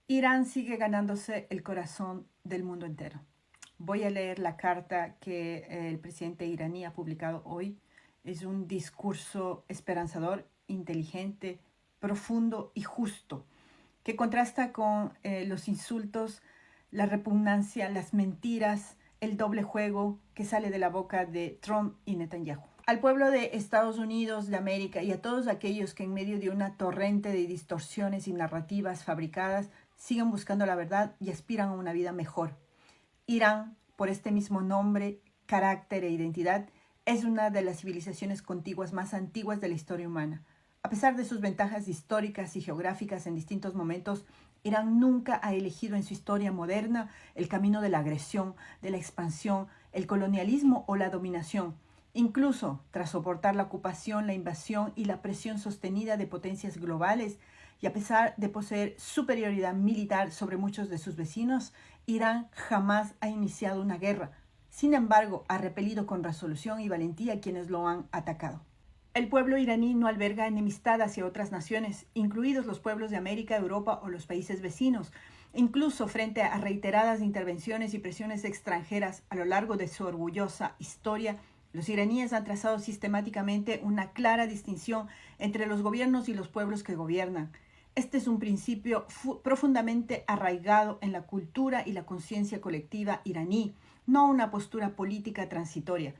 Irán sigue ganándose el corazón del mundo entero. Voy a leer la carta que el presidente iraní ha publicado hoy. Es un discurso esperanzador, inteligente, profundo y justo, que contrasta con los insultos, la repugnancia, las mentiras, el doble juego que sale de la boca de Trump y Netanyahu. Al pueblo de Estados Unidos de América y a todos aquellos que en medio de una torrente de distorsiones y narrativas fabricadas siguen buscando la verdad y aspiran a una vida mejor. Irán, por este mismo nombre, carácter e identidad, es una de las civilizaciones contiguas más antiguas de la historia humana. A pesar de sus ventajas históricas y geográficas en distintos momentos, Irán nunca ha elegido en su historia moderna el camino de la agresión, de la expansión, el colonialismo o la dominación. Incluso tras soportar la ocupación, la invasión y la presión sostenida de potencias globales, y a pesar de poseer superioridad militar sobre muchos de sus vecinos, Irán jamás ha iniciado una guerra. Sin embargo, ha repelido con resolución y valentía a quienes lo han atacado. El pueblo iraní no alberga enemistad hacia otras naciones, incluidos los pueblos de América, Europa o los países vecinos. Incluso frente a reiteradas intervenciones y presiones extranjeras a lo largo de su orgullosa historia, los iraníes han trazado sistemáticamente una clara distinción entre los gobiernos y los pueblos que gobiernan. Este es un principio profundamente arraigado en la cultura y la conciencia colectiva iraní, no una postura política transitoria.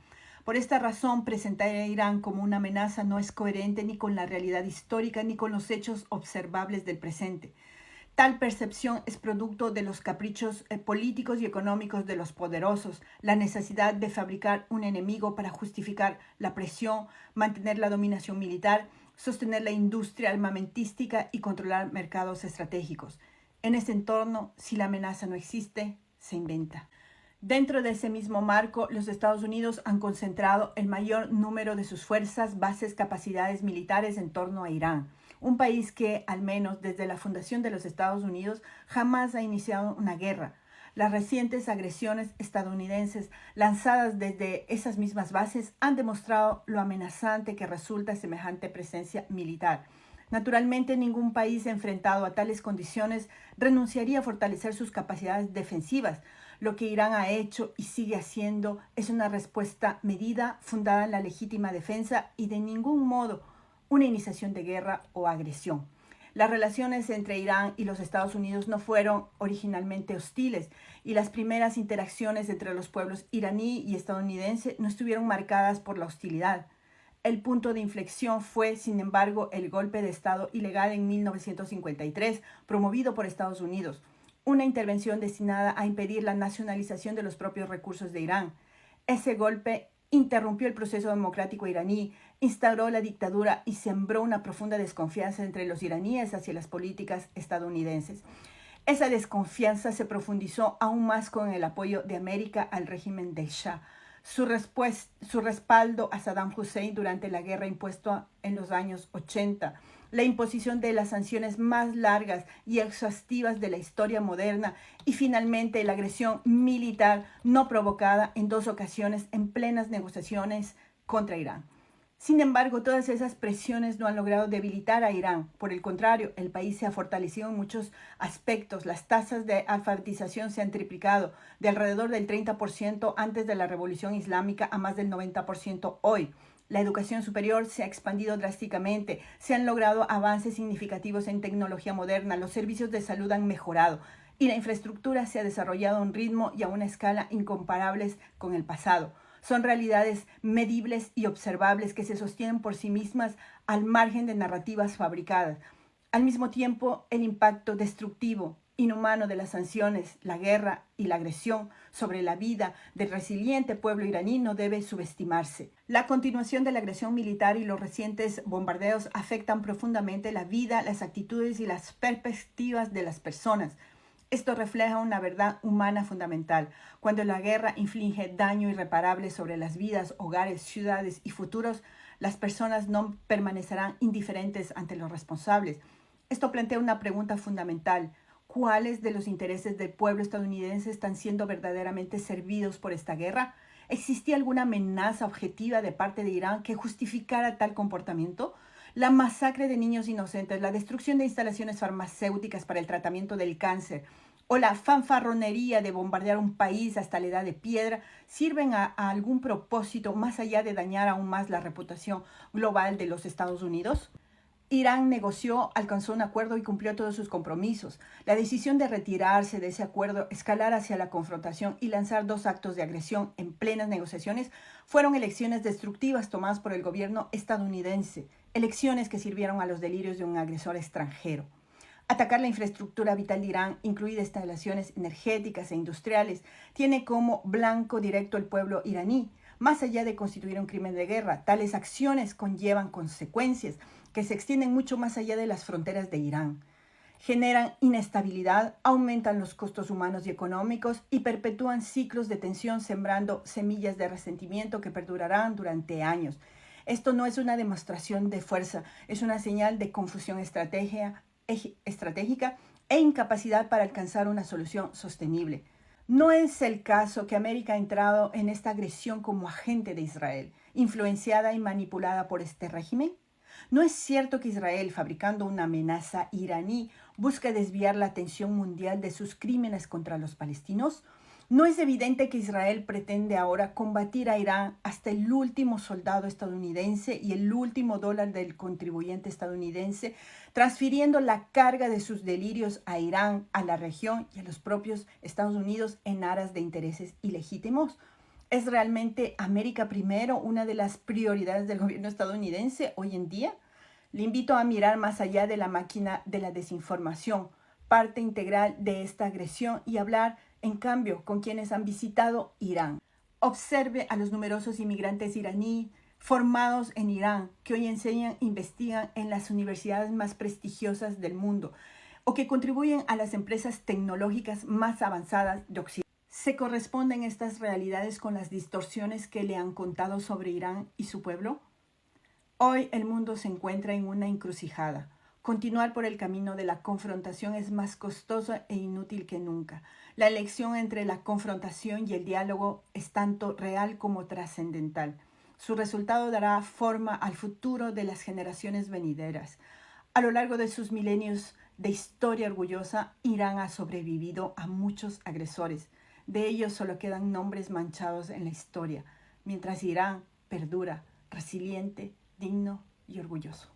Por esta razón, presentar a Irán como una amenaza no es coherente ni con la realidad histórica ni con los hechos observables del presente. Tal percepción es producto de los caprichos políticos y económicos de los poderosos, la necesidad de fabricar un enemigo para justificar la presión, mantener la dominación militar, sostener la industria armamentística y controlar mercados estratégicos. En ese entorno, si la amenaza no existe, se inventa. Dentro de ese mismo marco, los Estados Unidos han concentrado el mayor número de sus fuerzas, bases, capacidades militares en torno a Irán, un país que, al menos desde la fundación de los Estados Unidos, jamás ha iniciado una guerra. Las recientes agresiones estadounidenses lanzadas desde esas mismas bases han demostrado lo amenazante que resulta semejante presencia militar. Naturalmente, ningún país enfrentado a tales condiciones renunciaría a fortalecer sus capacidades defensivas. Lo que Irán ha hecho y sigue haciendo es una respuesta medida, fundada en la legítima defensa y de ningún modo una iniciación de guerra o agresión. Las relaciones entre Irán y los Estados Unidos no fueron originalmente hostiles y las primeras interacciones entre los pueblos iraní y estadounidense no estuvieron marcadas por la hostilidad. El punto de inflexión fue, sin embargo, el golpe de Estado ilegal en 1953, promovido por Estados Unidos, una intervención destinada a impedir la nacionalización de los propios recursos de Irán. Ese golpe interrumpió el proceso democrático iraní, instauró la dictadura y sembró una profunda desconfianza entre los iraníes hacia las políticas estadounidenses. Esa desconfianza se profundizó aún más con el apoyo de América al régimen de Shah. Su respaldo a Saddam Hussein durante la guerra impuesta en los años 80, la imposición de las sanciones más largas y exhaustivas de la historia moderna y finalmente la agresión militar no provocada en 2 ocasiones en plenas negociaciones contra Irán. Sin embargo, todas esas presiones no han logrado debilitar a Irán. Por el contrario, el país se ha fortalecido en muchos aspectos. Las tasas de alfabetización se han triplicado de alrededor del 30% antes de la Revolución Islámica a más del 90% hoy. La educación superior se ha expandido drásticamente, se han logrado avances significativos en tecnología moderna, los servicios de salud han mejorado y la infraestructura se ha desarrollado a un ritmo y a una escala incomparables con el pasado. Son realidades medibles y observables que se sostienen por sí mismas al margen de narrativas fabricadas. Al mismo tiempo, el impacto destructivo, inhumano de las sanciones, la guerra y la agresión sobre la vida del resiliente pueblo iraní no debe subestimarse. La continuación de la agresión militar y los recientes bombardeos afectan profundamente la vida, las actitudes y las perspectivas de las personas. Esto refleja una verdad humana fundamental. Cuando la guerra inflige daño irreparable sobre las vidas, hogares, ciudades y futuros, las personas no permanecerán indiferentes ante los responsables. Esto plantea una pregunta fundamental. ¿Cuáles de los intereses del pueblo estadounidense están siendo verdaderamente servidos por esta guerra? ¿Existía alguna amenaza objetiva de parte de Irán que justificara tal comportamiento? la masacre de niños inocentes, la destrucción de instalaciones farmacéuticas para el tratamiento del cáncer o la fanfarronería de bombardear un país hasta la edad de piedra sirven a algún propósito más allá de dañar aún más la reputación global de los Estados Unidos? Irán negoció, alcanzó un acuerdo y cumplió todos sus compromisos. La decisión de retirarse de ese acuerdo, escalar hacia la confrontación y lanzar dos actos de agresión en plenas negociaciones fueron elecciones destructivas tomadas por el gobierno estadounidense, elecciones que sirvieron a los delirios de un agresor extranjero. Atacar la infraestructura vital de Irán, incluidas instalaciones energéticas e industriales, tiene como blanco directo el pueblo iraní. Más allá de constituir un crimen de guerra, tales acciones conllevan consecuencias que se extienden mucho más allá de las fronteras de Irán. Generan inestabilidad, aumentan los costos humanos y económicos y perpetúan ciclos de tensión sembrando semillas de resentimiento que perdurarán durante años. Esto no es una demostración de fuerza, es una señal de confusión estratégica e incapacidad para alcanzar una solución sostenible. No es el caso que América ha entrado en esta agresión como agente de Israel, influenciada y manipulada por este régimen. ¿No es cierto que Israel, fabricando una amenaza iraní, busca desviar la atención mundial de sus crímenes contra los palestinos? ¿No es evidente que Israel pretende ahora combatir a Irán hasta el último soldado estadounidense y el último dólar del contribuyente estadounidense, transfiriendo la carga de sus delirios a Irán, a la región y a los propios Estados Unidos en aras de intereses ilegítimos? ¿Es realmente América primero una de las prioridades del gobierno estadounidense hoy en día? Le invito a mirar más allá de la máquina de la desinformación, parte integral de esta agresión, y hablar, en cambio, con quienes han visitado Irán. Observe a los numerosos inmigrantes iraníes formados en Irán que hoy enseñan e investigan en las universidades más prestigiosas del mundo o que contribuyen a las empresas tecnológicas más avanzadas de Occidente. ¿Se corresponden estas realidades con las distorsiones que le han contado sobre Irán y su pueblo? Hoy el mundo se encuentra en una encrucijada. Continuar por el camino de la confrontación es más costoso e inútil que nunca. La elección entre la confrontación y el diálogo es tanto real como trascendental. Su resultado dará forma al futuro de las generaciones venideras. A lo largo de sus milenios de historia orgullosa, Irán ha sobrevivido a muchos agresores. De ellos solo quedan nombres manchados en la historia, mientras Irán perdura resiliente, digno y orgulloso.